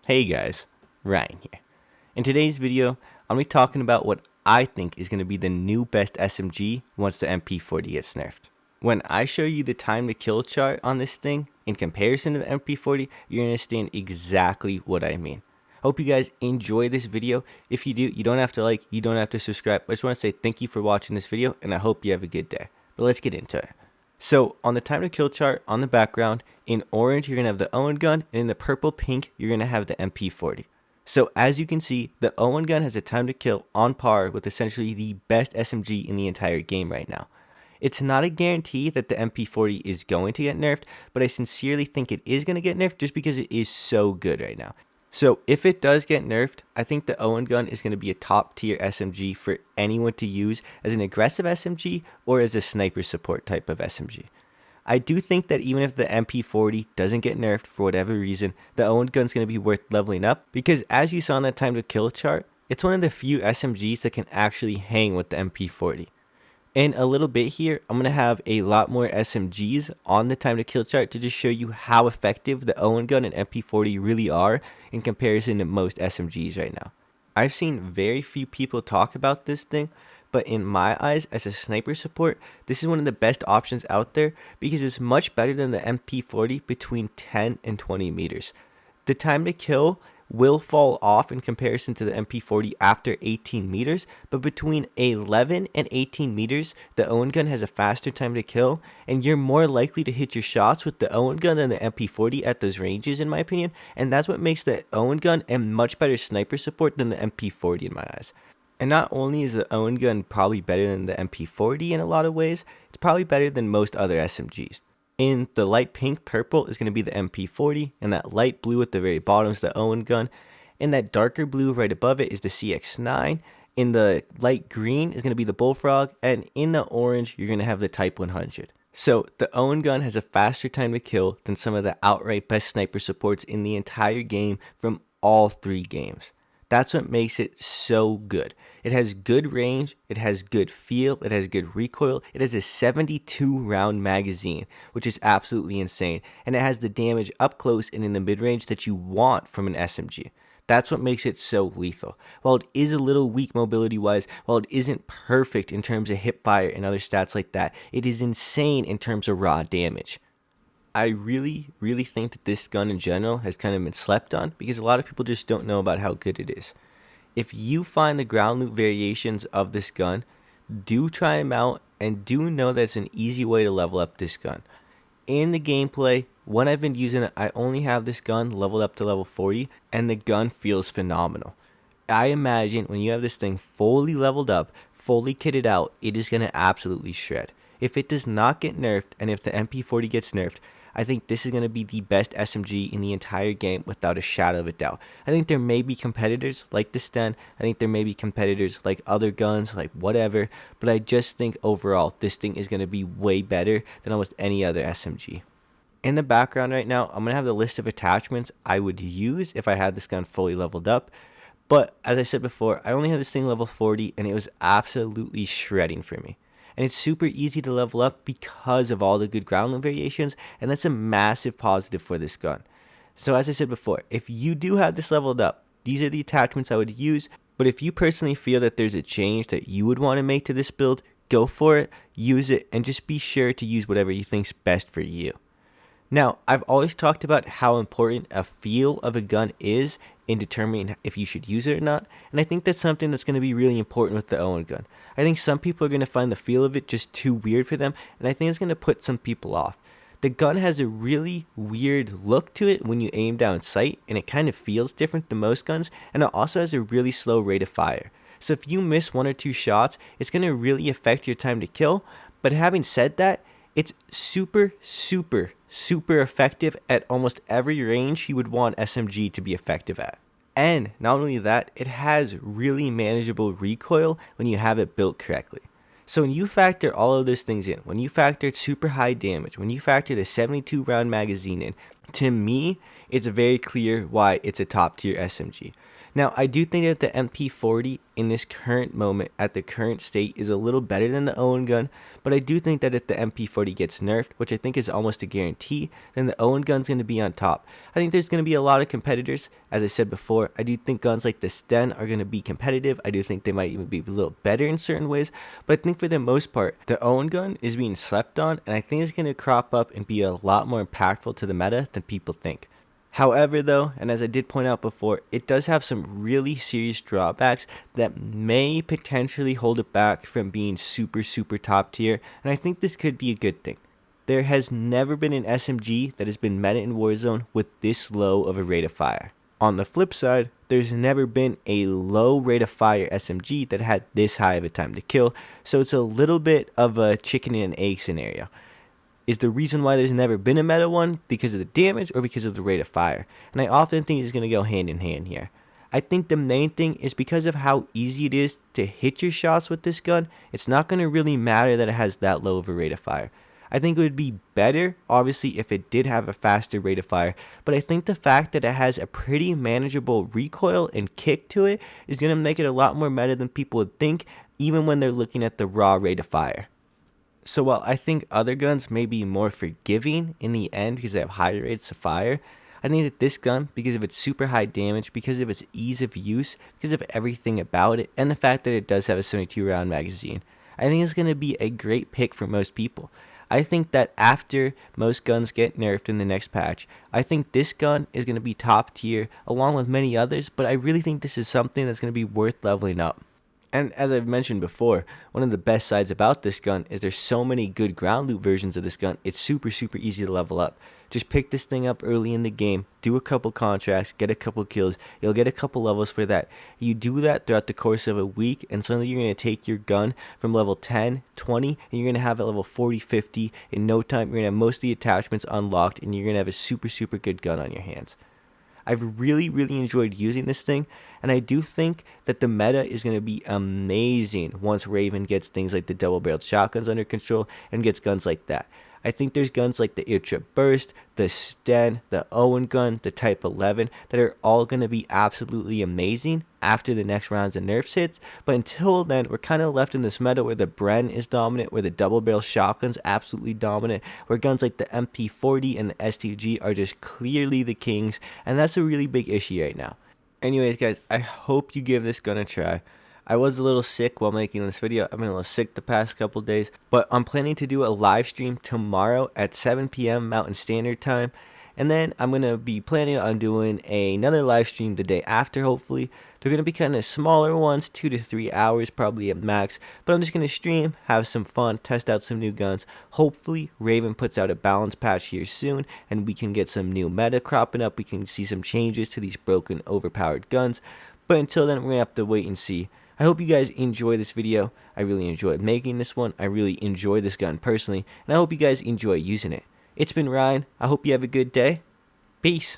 Hey guys, Ryan here. In today's video, I'm going to be talking about what I think is going to be the new best SMG once the MP40 gets nerfed. When I show you the time to kill chart on this thing in comparison to the MP40, you're going to understand exactly what I mean. Hope you guys enjoy this video. If you do, you don't have to like, you don't have to subscribe. I just want to say thank you for watching this video and I hope you have a good day. But let's get into it. So on the time to kill chart on the background, in orange you're going to have the Owen Gun, and in the purple pink you're going to have the MP40. So as you can see, the Owen Gun has a time to kill on par with essentially the best SMG in the entire game right now. It's not a guarantee that the MP40 is going to get nerfed, but I sincerely think it is going to get nerfed just because it is so good right now. So if it does get nerfed, I think the Owen Gun is going to be a top tier SMG for anyone to use as an aggressive SMG or as a sniper support type of SMG. I do think that even if the MP40 doesn't get nerfed for whatever reason, the Owen Gun is going to be worth leveling up because as you saw in that time to kill chart, it's one of the few SMGs that can actually hang with the MP40. In a little bit here, I'm going to have a lot more SMGs on the time to kill chart to just show you how effective the Owen Gun and MP40 really are in comparison to most SMGs right now. I've seen very few people talk about this thing, but in my eyes, as a sniper support, this is one of the best options out there because it's much better than the MP40 between 10 and 20 meters. The time to kill will fall off in comparison to the MP40 after 18 meters, but between 11 and 18 meters, the Owen Gun has a faster time to kill, and you're more likely to hit your shots with the Owen Gun than the MP40 at those ranges, in my opinion, and that's what makes the Owen Gun a much better sniper support than the MP40 in my eyes. And not only is the Owen Gun probably better than the MP40 in a lot of ways, it's probably better than most other SMGs. In the light pink purple is going to be the MP40, and that light blue at the very bottom is the Owen Gun, and that darker blue right above it is the CX9. In the light green is going to be the Bullfrog, and in the orange you're going to have the Type 100. So the Owen Gun has a faster time to kill than some of the outright best sniper supports in the entire game from all three games. That's what makes it so good. It has good range, it has good feel, it has good recoil, it has a 72 round magazine, which is absolutely insane, and it has the damage up close and in the mid-range that you want from an SMG. That's what makes it so lethal. While it is a little weak mobility-wise, while it isn't perfect in terms of hip fire and other stats like that, it is insane in terms of raw damage. I really think that this gun in general has kind of been slept on because a lot of people just don't know about how good it is. If you find the ground loot variations of this gun, do try them out and do know that it's an easy way to level up this gun. In the gameplay, when I've been using it, I only have this gun leveled up to level 40 and the gun feels phenomenal. I imagine when you have this thing fully leveled up, fully kitted out, it is going to absolutely shred. If it does not get nerfed and if the MP40 gets nerfed, I think this is going to be the best SMG in the entire game without a shadow of a doubt. I think there may be competitors like the Sten. I think there may be competitors like other guns, like whatever. But I just think overall, this thing is going to be way better than almost any other SMG. In the background right now, I'm going to have the list of attachments I would use if I had this gun fully leveled up. But as I said before, I only have this thing level 40 and it was absolutely shredding for me. And it's super easy to level up because of all the good ground loot variations, and that's a massive positive for this gun. So as I said before, if you do have this leveled up, these are the attachments I would use, but if you personally feel that there's a change that you would want to make to this build, go for it, use it, and just be sure to use whatever you think's best for you. Now, I've always talked about how important a feel of a gun is in determining if you should use it or not, and I think that's something that's going to be really important with the Owen Gun. I think some people are going to find the feel of it just too weird for them, and I think it's going to put some people off. The gun has a really weird look to it when you aim down sight, and it kind of feels different than most guns, and it also has a really slow rate of fire. So if you miss one or two shots, it's going to really affect your time to kill, but having said that, it's super effective at almost every range you would want SMG to be effective at. And not only that, it has really manageable recoil when you have it built correctly. So when you factor all of those things in, when you factor super high damage, when you factor the 72 round magazine in, to me, it's very clear why it's a top tier SMG. Now, I do think that the MP40 in this current moment, at the current state, is a little better than the Owen Gun, but I do think that if the MP40 gets nerfed, which I think is almost a guarantee, then the Owen Gun's going to be on top. I think there's going to be a lot of competitors. As I said before, I do think guns like the Sten are going to be competitive. I do think they might even be a little better in certain ways, but I think for the most part, the Owen Gun is being slept on, and I think it's going to crop up and be a lot more impactful to the meta than people think. However, though, and as I did point out before, it does have some really serious drawbacks that may potentially hold it back from being super top tier, and I think this could be a good thing. There has never been an SMG that has been meta in Warzone with this low of a rate of fire. On the flip side, there's never been a low rate of fire SMG that had this high of a time to kill, so it's a little bit of a chicken and egg scenario. Is the reason why there's never been a meta one because of the damage or because of the rate of fire? And I often think it's going to go hand in hand here. I think the main thing is because of how easy it is to hit your shots with this gun, it's not going to really matter that it has that low of a rate of fire. I think it would be better, obviously, if it did have a faster rate of fire, but I think the fact that it has a pretty manageable recoil and kick to it is going to make it a lot more meta than people would think, even when they're looking at the raw rate of fire. So while I think other guns may be more forgiving in the end because they have higher rates of fire, I think that this gun, because of its super high damage, because of its ease of use, because of everything about it, and the fact that it does have a 72 round magazine, I think it's going to be a great pick for most people. I think that after most guns get nerfed in the next patch, I think this gun is going to be top tier along with many others, but I really think this is something that's going to be worth leveling up. And as I've mentioned before, one of the best sides about this gun is there's so many good ground loot versions of this gun, it's super easy to level up. Just pick this thing up early in the game, do a couple contracts, get a couple kills, you'll get a couple levels for that. You do that throughout the course of a week, and suddenly you're going to take your gun from level 10, 20, and you're going to have it level 40, 50 in no time. You're going to have most of the attachments unlocked, and you're going to have a super good gun on your hands. I've really enjoyed using this thing, and I do think that the meta is going to be amazing once Raven gets things like the double-barreled shotguns under control and gets guns like that. I think there's guns like the Ultra Burst, the Sten, the Owen Gun, the Type 11 that are all going to be absolutely amazing after the next rounds of nerfs hits, but until then, we're kind of left in this meta where the Bren is dominant, where the double-barrel shotgun's absolutely dominant, where guns like the MP40 and the STG are just clearly the kings, and that's a really big issue right now. Anyways, guys, I hope you give this gun a try. I was a little sick while making this video. I've been a little sick the past couple days, but I'm planning to do a live stream tomorrow at 7 p.m. Mountain Standard Time, and then I'm going to be planning on doing another live stream the day after, hopefully. They're going to be kind of smaller ones, 2 to 3 hours probably at max, but I'm just going to stream, have some fun, test out some new guns. Hopefully, Raven puts out a balance patch here soon, and we can get some new meta cropping up. We can see some changes to these broken, overpowered guns, but until then, we're going to have to wait and see. I hope you guys enjoy this video. I really enjoyed making this one. I really enjoy this gun personally, and I hope you guys enjoy using it. It's been Ryan. I hope you have a good day. Peace.